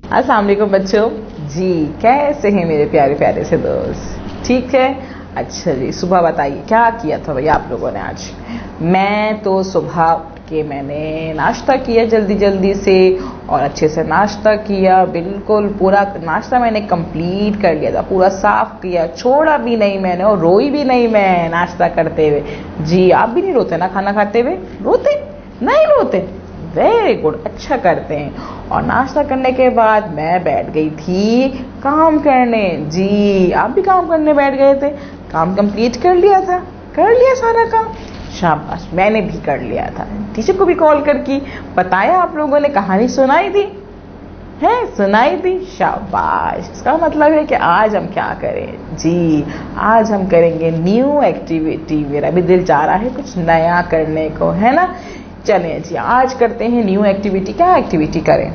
अस्सलाम वालेकुम बच्चों जी, कैसे हैं मेरे प्यारे प्यारे से दोस्त? ठीक है। अच्छा जी, सुबह बताइए क्या किया था भैया आप लोगों ने आज? मैं तो सुबह उठ के मैंने नाश्ता किया जल्दी जल्दी से, और अच्छे से नाश्ता किया, बिल्कुल पूरा नाश्ता मैंने कंप्लीट कर लिया था, पूरा साफ किया, छोड़ा भी नहीं मैंने और रोई भी नहीं मैं नाश्ता करते हुए। जी, आप भी नहीं रोते ना खाना खाते हुए? रोते नहीं? रोते? वेरी गुड, अच्छा करते हैं। और नाश्ता करने के बाद मैं बैठ गई थी काम करने। जी, आप भी काम करने बैठ गए थे? काम कंप्लीट कर लिया था? कर लिया सारा काम? शाबाश, मैंने भी कर लिया था। टीचर को भी कॉल करके बताया आप लोगों ने, कहानी सुनाई थी है? सुनाई थी? शाबाश। इसका मतलब है कि आज हम क्या करें? जी, आज हम करेंगे न्यू एक्टिविटी। मेरा भी दिल चाह रहा है कुछ नया करने को, है ना? चलें जी, आज करते हैं न्यू एक्टिविटी। क्या एक्टिविटी करें?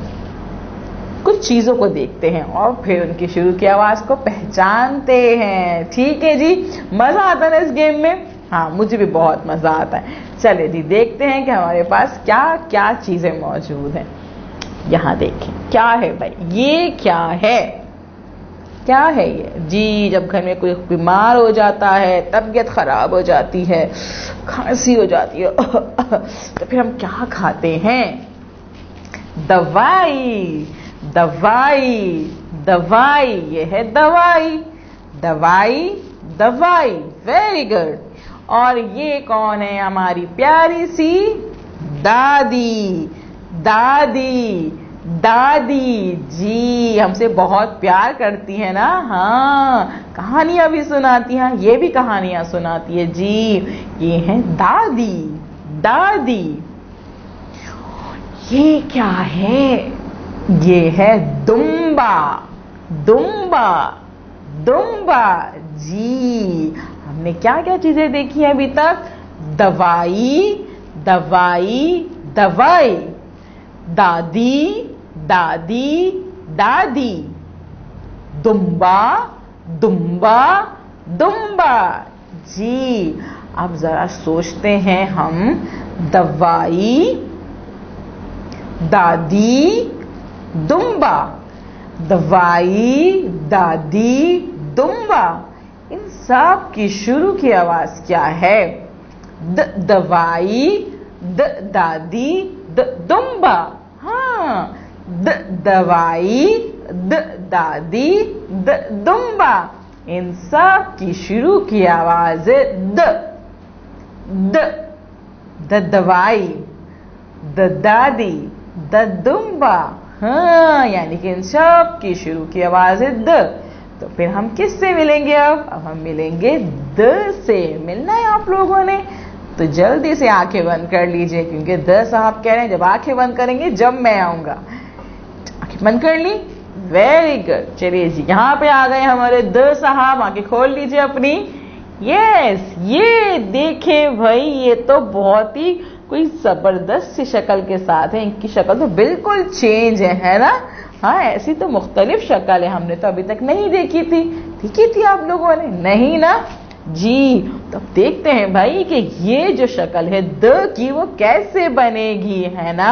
कुछ चीजों को देखते हैं और फिर उनकी शुरू की आवाज को पहचानते हैं। ठीक है जी, मजा आता है ना इस गेम में? हाँ, मुझे भी बहुत मजा आता है। चले जी, देखते हैं कि हमारे पास क्या क्या चीजें मौजूद हैं। यहाँ देखें, क्या है भाई? ये क्या है? क्या है ये? जी, जब घर में कोई बीमार हो जाता है, तबीयत खराब हो जाती है, खांसी हो जाती है तो फिर हम क्या खाते हैं? दवाई। दवाई, दवाई, ये है दवाई। दवाई, दवाई, वेरी गुड। और ये कौन है? हमारी प्यारी सी दादी। दादी, दादी जी हमसे बहुत प्यार करती है ना? हाँ, कहानियां भी सुनाती हैं, ये भी कहानियां सुनाती है जी। ये है दादी। दादी। ये क्या है? ये है दुम्बा। दुम्बा, दुम्बा जी। हमने क्या क्या चीजें देखी हैं अभी तक? दवाई, दवाई, दवाई, दादी, दादी, दादी, दुम्बा, दुम्बा, दुम्बा जी। अब जरा सोचते हैं हम, दवाई, दादी, दुम्बा, दवाई, दादी, दुम्बा, इन सब की शुरू की आवाज क्या है? दवाई, दादी, दुम्बा। हाँ, दवाई, दादी, दुम्बा, इन सब की शुरू की आवाज है दवाई, दादी, दुम्बा। हाँ, यानी कि इन सब की शुरू की आवाज है द। तो फिर हम किससे मिलेंगे? अब हम मिलेंगे द से। मिलना है आप लोगों ने? तो जल्दी से आंखें बंद कर लीजिए, क्योंकि द साहब कह रहे हैं जब आंखें बंद करेंगे जब मैं आऊंगा। आंखें बंद कर ली? Very good. चलिए जी, यहाँ पे आ गए हमारे द साहब। आंखें खोल लीजिए अपनी। यस, ये देखें भाई, ये तो बहुत ही कोई जबरदस्त सी शक्ल के साथ है। इनकी शक्ल तो बिल्कुल चेंज है ना? हाँ, ऐसी तो मुख्तलिफ शक्ल है, हमने तो अभी तक नहीं देखी थी। देखी थी आप लोगों ने? नहीं ना जी। तो अब देखते हैं भाई कि ये जो शक्ल है द की वो कैसे बनेगी, है ना?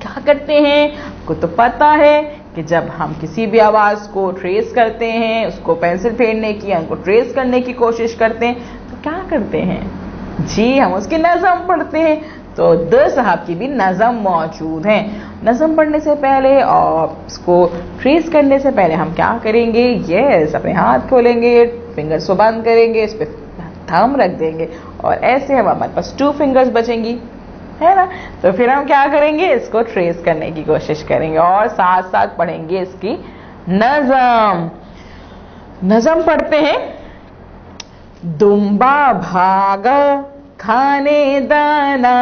क्या करते हैं? आपको तो पता है कि जब हम किसी भी आवाज को ट्रेस करते हैं, उसको पेंसिल फेरने की, उनको ट्रेस करने की कोशिश करते हैं, तो क्या करते हैं जी? हम उसकी नज़म पढ़ते हैं। तो द साहब की भी नज़म मौजूद है। नज़म पढ़ने से पहले और इसको ट्रेस करने से पहले हम क्या करेंगे? यस, अपने हाथ खोलेंगे, फिंगर्स को बंद करेंगे, इस पे थंब रख देंगे और ऐसे हम, हमारे पास 2 फिंगर्स बचेंगी, है ना? तो फिर हम क्या करेंगे? इसको ट्रेस करने की कोशिश करेंगे और साथ साथ पढ़ेंगे इसकी नज़म। नज़म पढ़ते हैं। दुम्बा भागा खाने दाना,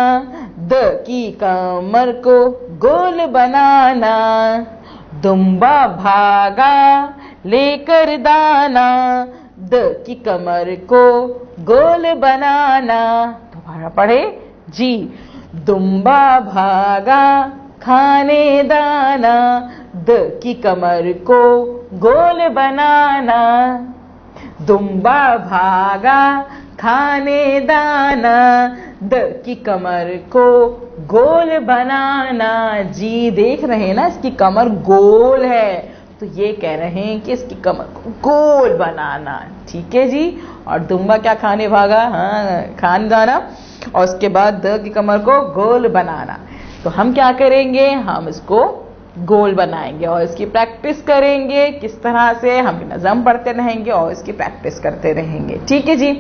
द की कमर को गोल बनाना। दुम्बा भागा लेकर दाना, द की कमर को गोल बनाना। दोबारा पढ़े जी। दुम्बा भागा खाने दाना, द की कमर को गोल बनाना। दुम्बा भागा खाने दाना, द की कमर को गोल बनाना। जी देख रहे हैं ना, इसकी कमर गोल है, तो ये कह रहे हैं कि इसकी कमर को गोल बनाना। ठीक है जी। और दुम्बा क्या खाने भागा? हाँ, खाने दाना, और उसके बाद द की कमर को गोल बनाना। तो हम क्या करेंगे, हम इसको गोल बनाएंगे और इसकी प्रैक्टिस करेंगे। किस तरह से? हम नज़म पढ़ते रहेंगे और इसकी प्रैक्टिस करते रहेंगे। ठीक है जी।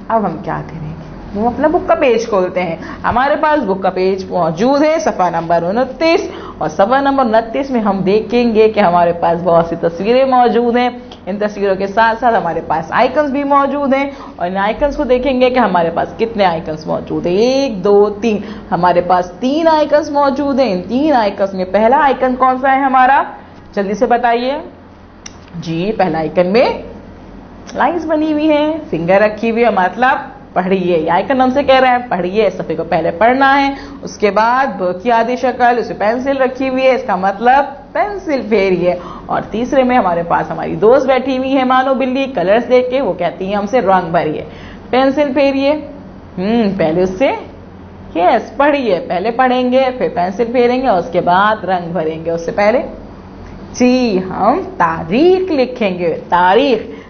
अब हम क्या करेंगे, हम अपना बुक का पेज खोलते हैं। हमारे पास बुक का पेज मौजूद है, सफ़ा नंबर 29, और सफ़ा नंबर 29 में हम देखेंगे कि हमारे पास बहुत सी तस्वीरें मौजूद हैं। इन तस्वीरों के साथ साथ हमारे पास आइकन्स भी मौजूद हैं, और इन आइकन्स को देखेंगे कि हमारे पास कितने आइकन्स मौजूद हैं। 1 2 3, हमारे पास 3 आइकन्स मौजूद हैं। इन 3 आइकन्स में पहला आइकन कौन सा है हमारा? जल्दी से बताइए जी। पहला आइकन में लाइन्स बनी हुई है, फिंगर रखी हुई है, मतलब पढ़िए। ये आइकन हमसे कह रहा है पढ़िए, सफ़े को पहले पढ़ना है। उसके बाद ब की आधी शक्ल, उसमें पेंसिल रखी हुई है, इसका मतलब पेंसिल फेरिए। और तीसरे में हमारे पास हमारी दोस्त बैठी हुई है मानो बिल्ली, कलर्स देख के वो कहती है हमसे रंग भरिए, पेंसिल फेरिए। पहले उससे यस पढ़िए, पहले पढ़ेंगे, फिर पेंसिल फेरेंगे और उसके बाद रंग भरेंगे। उससे पहले जी हम तारीख लिखेंगे।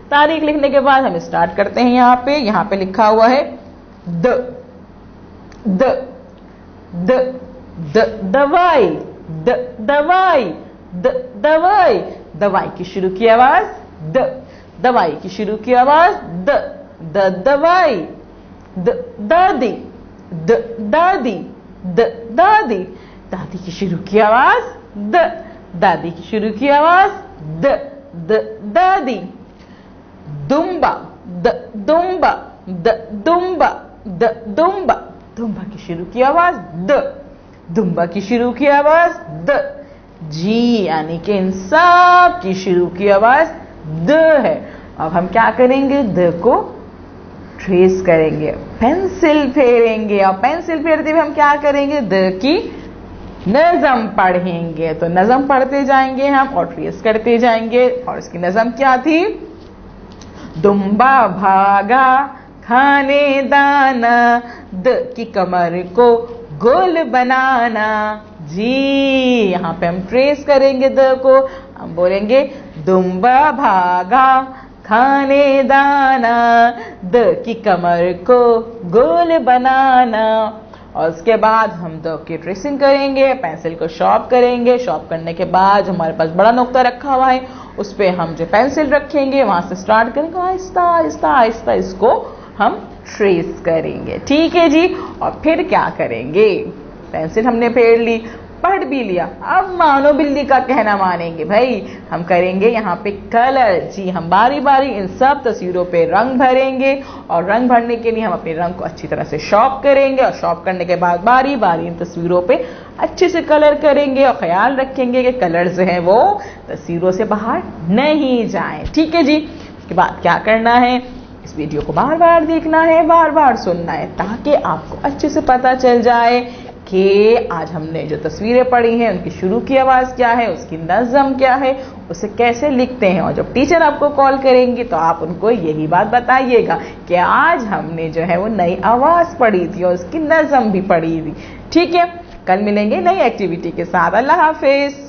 तारीख लिखने के बाद हम स्टार्ट करते हैं। यहाँ पे लिखा हुआ है द द द द दवाई, द दवाई, द दवाई। दवाई की शुरू की आवाज द, दवाई की शुरू की आवाज द दवाई, द दादी, द दादी, द दादी। दादी की शुरू की आवाज द, दादी की शुरू की आवाज द दादी। दुम्बा, the Dumba, the Dumba, the दुम्बा। दुम्बा की शुरू की आवाज द, दुम्बा की शुरू की आवाज द। जी यानी कि इन सब की शुरू की आवाज द है। अब हम क्या करेंगे, द को ट्रेस करेंगे, पेंसिल फेरेंगे, और पेंसिल फेरते हुए हम क्या करेंगे, द की नज़म पढ़ेंगे। तो नज़म पढ़ते जाएंगे हम और ट्रेस करते जाएंगे। और इसकी नज़म क्या थी? दुम्बा भागा खाने दाना, द की कमर को गोल बनाना। जी यहाँ पे हम ट्रेस करेंगे द को, हम बोलेंगे दुम्बा भागा खाने दाना, द की कमर को गोल बनाना। और उसके बाद हम द की ट्रेसिंग करेंगे, पेंसिल को शॉर्प करेंगे। शॉर्प करने के बाद हमारे पास बड़ा नुक्ता रखा हुआ है, उस पर हम जो पेंसिल रखेंगे वहां से स्टार्ट करेंगे, आहिस्ता आहिस्ता आहिस्ता इसको हम ट्रेस करेंगे। ठीक है जी। और फिर क्या करेंगे, पेंसिल हमने फेर ली, पढ़ भी लिया, अब मानो बिल्ली का कहना मानेंगे भाई, हम करेंगे यहाँ पे कलर। जी हम बारी बारी इन सब तस्वीरों पे रंग भरेंगे, और रंग भरने के लिए हम अपने रंग को अच्छी तरह से शॉर्प करेंगे, और शॉर्प करने के बाद बारी बारी इन तस्वीरों पे अच्छे से कलर करेंगे, और ख्याल रखेंगे कि कलर जो है वो तस्वीरों से बाहर नहीं जाए। ठीक है जी। इसके बाद क्या करना है, इस वीडियो को बार बार देखना है, बार बार सुनना है, ताकि आपको अच्छे से पता चल जाए कि आज हमने जो तस्वीरें पढ़ी हैं उनकी शुरू की आवाज़ क्या है, उसकी नज़म क्या है, उसे कैसे लिखते हैं। और जब टीचर आपको कॉल करेंगी तो आप उनको यही बात बताइएगा कि आज हमने जो है वो नई आवाज़ पढ़ी थी और उसकी नज़म भी पढ़ी थी। ठीक है, कल मिलेंगे नई एक्टिविटी के साथ। अल्लाह हाफिज।